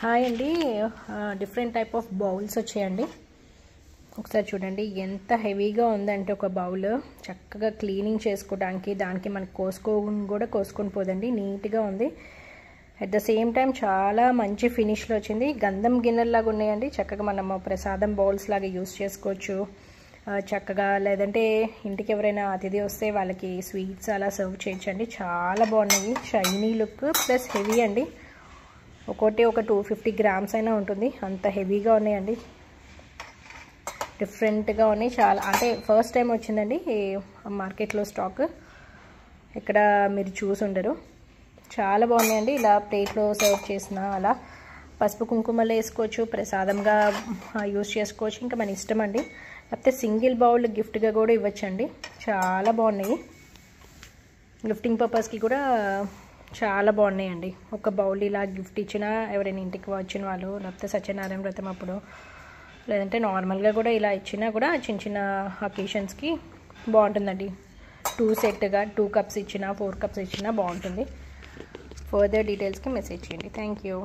Hi అండి. Different type of bowls వచ్చాయండి. ఒకసారి చూడండి ఎంత హెవీగా ఉందంటే ఒక బౌల్ చక్కగా క్లీనింగ్ చేసుకోవడానికి దానికి మనకు కోసుకొని పోదండి. నీట్గా ఉంది. అట్ ద సేమ్ టైం చాలా మంచి ఫినిష్లో వచ్చింది. గంధం గిన్నెల్లాగా ఉన్నాయండి. చక్కగా మనము ప్రసాదం బౌల్స్ లాగా యూస్ చేసుకోవచ్చు చక్కగా. లేదంటే ఇంటికి ఎవరైనా అతిథి వస్తే వాళ్ళకి స్వీట్స్ అలా సర్వ్ చేయొచ్చండి. చాలా బాగున్నాయి. షైనీ లుక్ ప్లస్ హెవీ అండి. ఒక 250 గ్రామ్స్ అయినా ఉంటుంది. అంత హెవీగా ఉన్నాయండి. డిఫరెంట్గా ఉన్నాయి. చాలా అంటే ఫస్ట్ టైం వచ్చిందండి మార్కెట్లో స్టాక్. ఇక్కడ మీరు చూసి ఉండరు. చాలా బాగున్నాయండి. ఇలా ప్లేట్లో సర్వ్ చేసిన అలా పసుపు కుంకుమలు వేసుకోవచ్చు, ప్రసాదంగా యూస్ చేసుకోవచ్చు. ఇంకా మన ఇష్టం అండి. లేకపోతే సింగిల్ బౌల్ గిఫ్ట్గా కూడా ఇవ్వచ్చండి. చాలా బాగున్నాయి. గిఫ్టింగ్ పర్పస్కి కూడా చాలా బాగున్నాయండి. ఒక బౌల్ ఇలా గిఫ్ట్ ఇచ్చినా ఎవరైనా ఇంటికి వచ్చిన వాళ్ళు, లేకపోతే సత్యనారాయణ వ్రతం అప్పుడు, లేదంటే నార్మల్గా కూడా ఇలా ఇచ్చినా కూడా చిన్న చిన్న అకేషన్స్కి బాగుంటుందండి. 2 సెట్గా 2 కప్స్ ఇచ్చినా 4 కప్స్ ఇచ్చినా బాగుంటుంది. ఫర్దర్ డీటెయిల్స్కి మెసేజ్ చేయండి. Thank you.